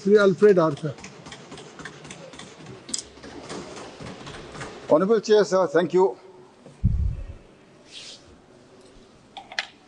Sri Alfred Arthur. Honorable Chair, sir, thank you.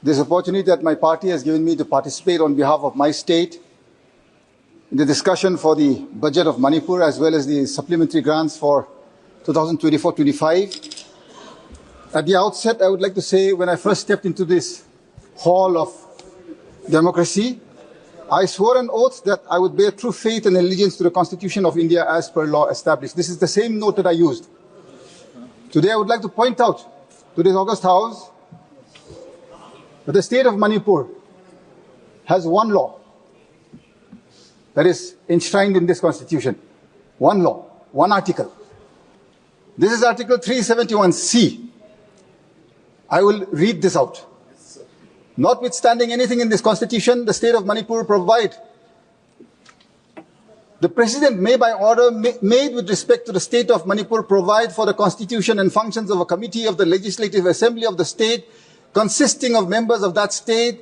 This opportunity that my party has given me to participate on behalf of my state in the discussion for the budget of Manipur as well as the supplementary grants for 2024-25. At the outset, I would like to say when I first stepped into this hall of democracy, I swore an oath that I would bear true faith and allegiance to the Constitution of India as per law established. This is the same note that I used. Today, I would like to point out to this august House that the state of Manipur has one law that is enshrined in this Constitution. One law, one article. This is Article 371C. I will read this out. Notwithstanding anything in this Constitution, the state of Manipur provide the President may by order made with respect to the state of Manipur provide for the constitution and functions of a committee of the Legislative Assembly of the state consisting of members of that state,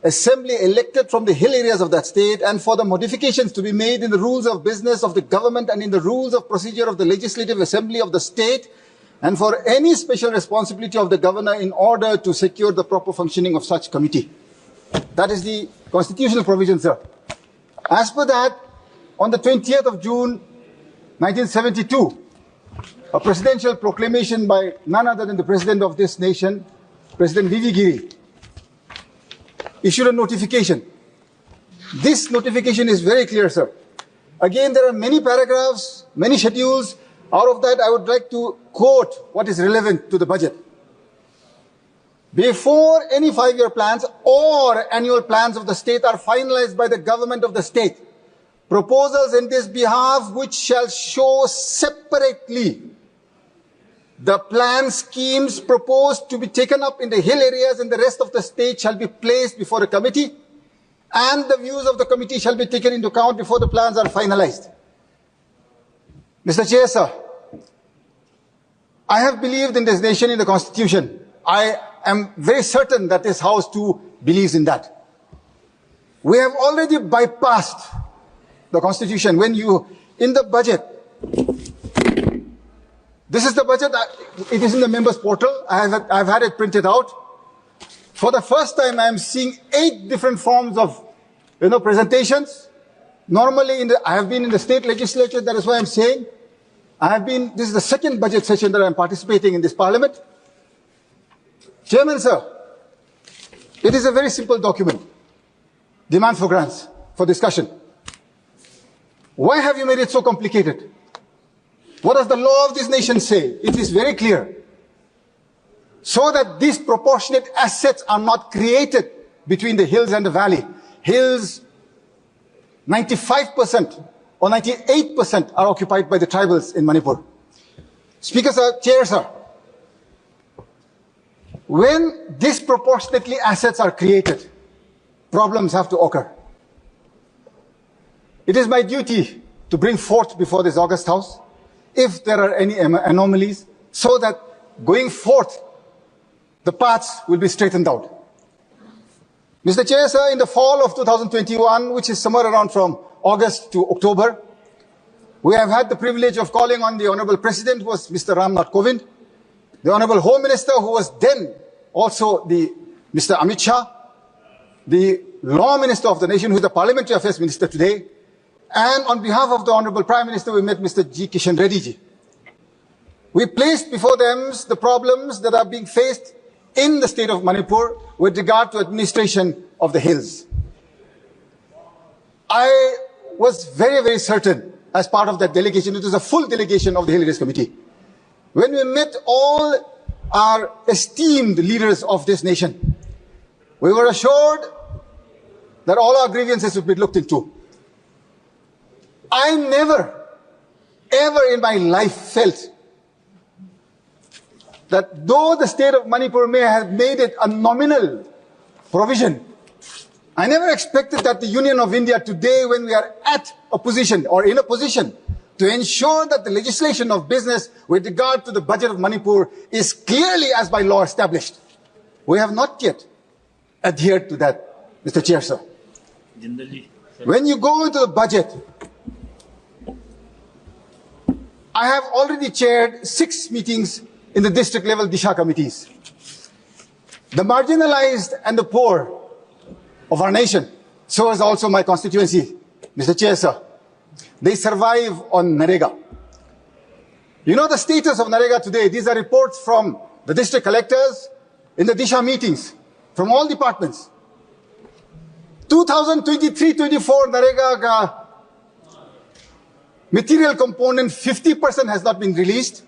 assembly elected from the hill areas of that state, and for the modifications to be made in the rules of business of the government and in the rules of procedure of the Legislative Assembly of the state, and for any special responsibility of the governor in order to secure the proper functioning of such committee. That is the constitutional provision, sir. As per that, on the 20th of June, 1972, a presidential proclamation by none other than the president of this nation, President V.V. Giri, issued a notification. This notification is very clear, sir. Again, there are many paragraphs, many schedules. Out of that, I would like to quote what is relevant to the budget. Before any 5-year plans or annual plans of the state are finalized by the government of the state, proposals in this behalf which shall show separately the plan schemes proposed to be taken up in the hill areas and the rest of the state shall be placed before the committee, and the views of the committee shall be taken into account before the plans are finalized. Mr. Chair, sir, I have believed in this nation, in the Constitution. I am very certain that this House too believes in that. We have already bypassed the Constitution. When you, in the budget, this is the budget, it is in the members' portal. I've had it printed out. For the first time, I am seeing 8 different forms of, presentations. Normally, I have been in the state legislature, that is why I'm saying. This is the second budget session that I'm participating in this parliament. Chairman, sir, it is a very simple document. Demand for grants, for discussion. Why have you made it so complicated? What does the law of this nation say? It is very clear. So that these proportionate assets are not created between the hills and the valley. Hills, 95% or 98% are occupied by the tribals in Manipur. Speaker, sir, Chair, sir, when disproportionately assets are created, problems have to occur. It is my duty to bring forth before this august House if there are any anomalies, so that going forth, the paths will be straightened out. Mr. Chair, sir, in the fall of 2021, which is somewhere around from August to October, we have had the privilege of calling on the Honorable President, who was Mr. Ramnath Kovind, the Honorable Home Minister, who was then also Mr. Amit Shah, the Law Minister of the nation, who is the Parliamentary Affairs Minister today, and on behalf of the Honorable Prime Minister, we met Mr. G. Kishan Reddy ji. We placed before them the problems that are being faced in the state of Manipur with regard to administration of the hills. I was very, very certain as part of that delegation, it was a full delegation of the Hill Areas Committee. When we met all our esteemed leaders of this nation, we were assured that all our grievances would be looked into. I never, ever in my life felt that though the state of Manipur may have made it a nominal provision, I never expected that the Union of India today, when we are at a position or in a position to ensure that the legislation of business with regard to the budget of Manipur is clearly as by law established. We have not yet adhered to that, Mr. Chair, sir. When you go into the budget, I have already chaired 6 meetings in the district level Disha committees. The marginalized and the poor of our nation, so is also my constituency, Mr. Chair, sir. They survive on Narega. You know the status of Narega today. These are reports from the district collectors in the Disha meetings from all departments. 2023-24 Narega material component 50% has not been released.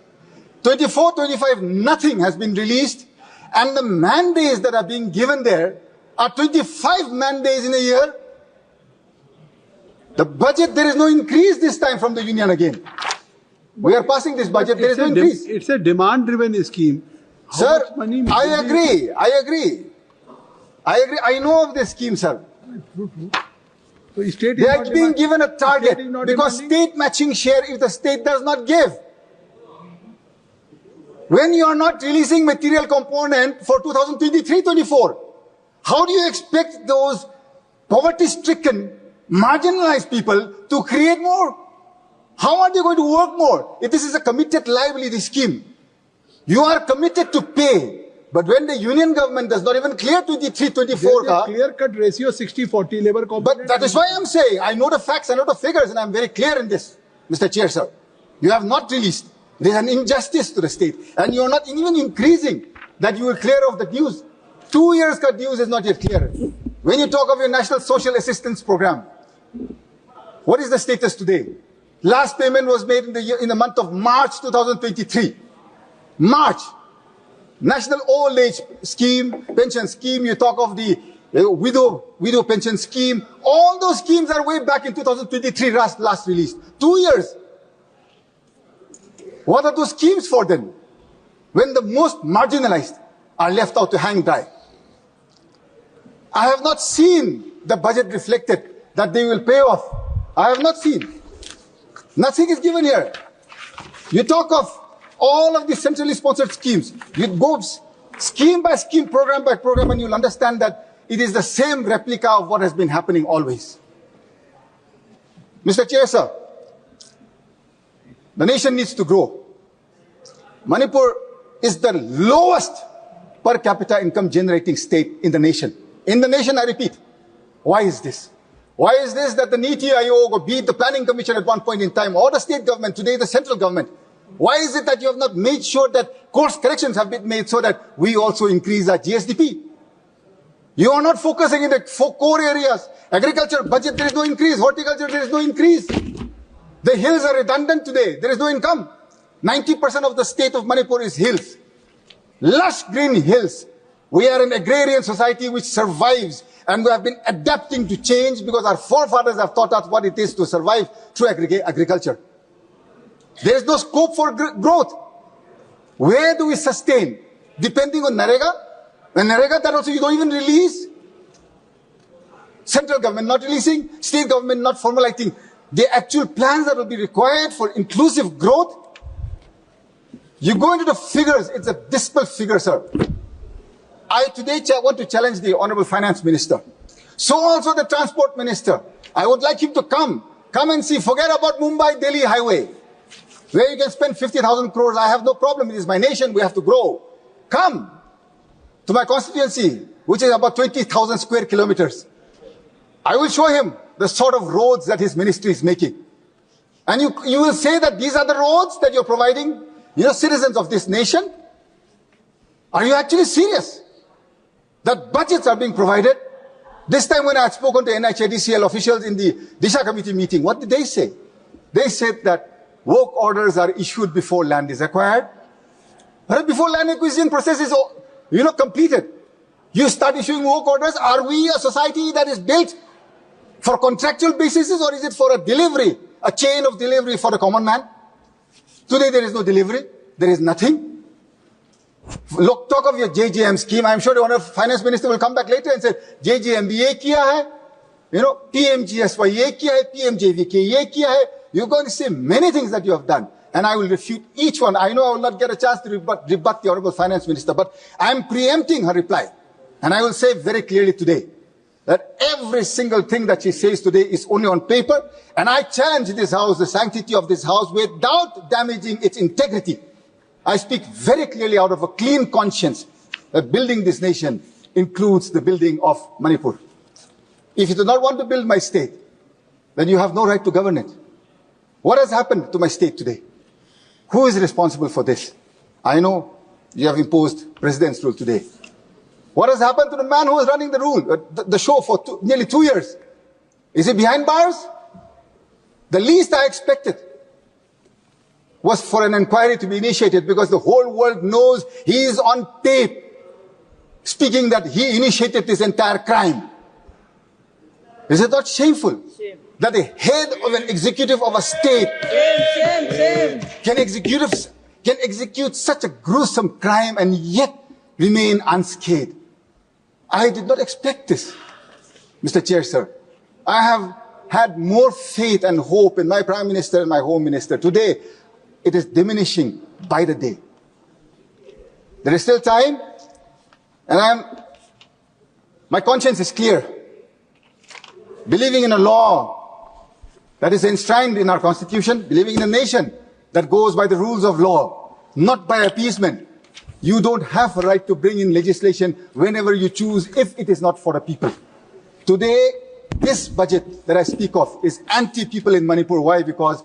24-25 nothing has been released, and the mandates that are being given there are 25 mandates in a year. The budget, there is no increase this time from the union again. We are passing this budget, there is no increase. It's a demand-driven scheme. Sir, I agree. I know of this scheme, sir. So state they are being given a target because state matching share if the state does not give. When you are not releasing material component for 2023-24, how do you expect those poverty-stricken, marginalized people to create more? How are they going to work more? If this is a committed liability scheme, you are committed to pay. But when the union government does not even clear 23-24, clear-cut ratio 60-40 labor component. But that is why I am saying, I know the facts, I know the figures, and I am very clear in this, Mr. Chair, sir. You have not released. There is an injustice to the state, and you are not even increasing that you will clear off the dues. 2 years cut dues is not yet clear. When you talk of your National Social Assistance Program, what is the status today? Last payment was made in the month of March 2023. March. National Old Age Scheme, Pension Scheme, you talk of the widow pension scheme. All those schemes are way back in 2023, last released. 2 years. What are those schemes for then? When the most marginalized are left out to hang dry. I have not seen the budget reflected that they will pay off. I have not seen. Nothing is given here. You talk of all of the centrally sponsored schemes. You go scheme by scheme, program by program, and you'll understand that it is the same replica of what has been happening always. Mr. Chair, sir, the nation needs to grow. Manipur is the lowest per capita income generating state in the nation. In the nation, I repeat. Why is this? Why is this that the Niti Aayog, or be it the Planning Commission at one point in time, or the state government, today the central government, why is it that you have not made sure that course corrections have been made so that we also increase our GSDP? You are not focusing in the 4 core areas. Agriculture budget, there is no increase. Horticulture, there is no increase. The hills are redundant today. There is no income. 90% of the state of Manipur is hills. Lush green hills. We are an agrarian society which survives, and we have been adapting to change because our forefathers have taught us what it is to survive through agriculture. There is no scope for growth. Where do we sustain? Depending on Narega. And Narega, that also you don't even release. Central government not releasing, state government not formulating the actual plans that will be required for inclusive growth. You go into the figures, it's a dismal figure, sir. I today want to challenge the Honorable Finance Minister. So also the Transport Minister. I would like him to come and see, forget about Mumbai-Delhi highway, where you can spend 50,000 crores. I have no problem. It is my nation. We have to grow. Come to my constituency, which is about 20,000 square kilometers. I will show him the sort of roads that his ministry is making. And you will say that these are the roads that you're providing, citizens of this nation. Are you actually serious? That budgets are being provided. This time when I had spoken to NHADCL officials in the Disha committee meeting, what did they say? They said that work orders are issued before land is acquired. But before land acquisition process is, completed, you start issuing work orders. Are we a society that is built for contractual basis, or is it for a delivery, a chain of delivery for the common man? Today there is no delivery. There is nothing. Look, talk of your JJM scheme. I'm sure the Honorable Finance Minister will come back later and say, JJM ye kiya hai, PMGSY ye kiya hai, PMJVK ye kiya hai. You're going to say many things that you have done, and I will refute each one. I know I will not get a chance to rebut the Honorable Finance Minister, but I am preempting her reply. And I will say very clearly today that every single thing that she says today is only on paper, and I challenge this House, the sanctity of this House, without damaging its integrity. I speak very clearly out of a clean conscience that building this nation includes the building of Manipur. If you do not want to build my state, then you have no right to govern it. What has happened to my state today? Who is responsible for this? I know you have imposed president's rule today. What has happened to the man who was running the rule, the show for nearly 2 years? Is he behind bars? The least I expected was for an inquiry to be initiated, because the whole world knows he is on tape speaking that he initiated this entire crime. Is it not shameful that the head of an executive of a state can execute such a gruesome crime and yet remain unscathed? I did not expect this, Mr. Chair, sir. I have had more faith and hope in my Prime Minister and my Home Minister. Today, it is diminishing by the day. There is still time, and my conscience is clear. Believing in a law that is enshrined in our Constitution, believing in a nation that goes by the rules of law, not by appeasement, you don't have a right to bring in legislation whenever you choose if it is not for the people. Today, this budget that I speak of is anti-people in Manipur. Why? Because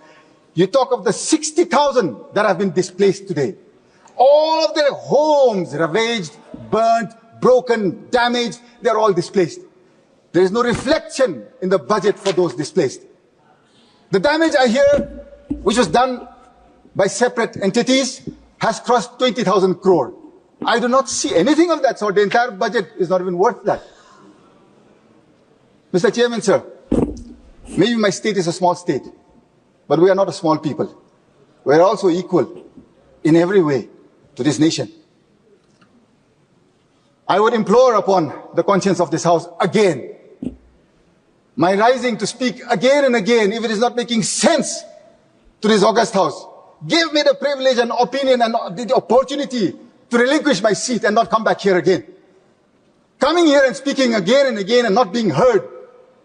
you talk of the 60,000 that have been displaced today. All of their homes ravaged, burnt, broken, damaged, they're all displaced. There is no reflection in the budget for those displaced. The damage I hear, which was done by separate entities, has crossed 20,000 crore. I do not see anything of that sort. The entire budget is not even worth that. Mr. Chairman, sir, maybe my state is a small state, but we are not a small people. We are also equal in every way to this nation. I would implore upon the conscience of this House again, my rising to speak again and again, if it is not making sense to this august House. Give me the privilege and opinion and the opportunity to relinquish my seat and not come back here again. Coming here and speaking again and again and not being heard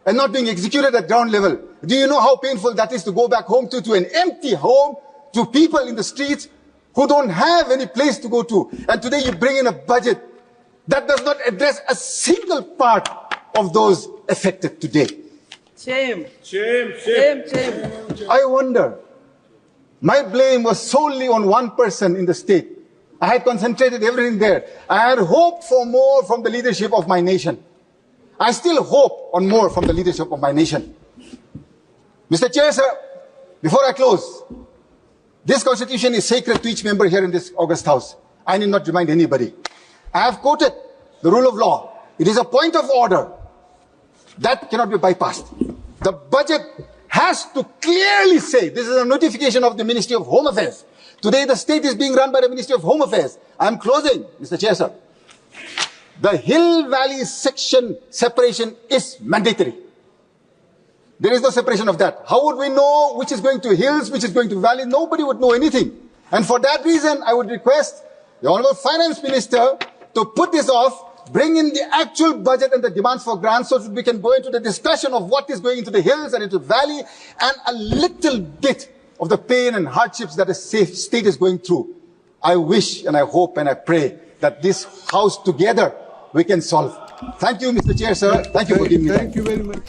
and not being executed at ground level. Do you know how painful that is to go back home to an empty home, to people in the streets who don't have any place to go to? And today you bring in a budget that does not address a single part of those affected today. Shame. Shame. Shame. Shame. I wonder. My blame was solely on one person in the state. I had concentrated everything there. I had hoped for more from the leadership of my nation. I still hope on more from the leadership of my nation. Mr. Chair, sir, before I close, this constitution is sacred to each member here in this august House. I need not remind anybody. I have quoted the rule of law. It is a point of order that cannot be bypassed. The budget has to clearly say, this is a notification of the Ministry of Home Affairs. Today the state is being run by the Ministry of Home Affairs. I am closing, Mr. Chair, sir. The Hill Valley section separation is mandatory. There is no separation of that. How would we know which is going to hills, which is going to valley? Nobody would know anything. And for that reason, I would request the Honorable Finance Minister to put this off, bring in the actual budget and the demands for grants so that we can go into the discussion of what is going into the hills and into the valley and a little bit of the pain and hardships that the state is going through. I wish and I hope and I pray that this House together we can solve. Thank you, Mr. Chair, sir. Thank you for giving me that. Thank you very much.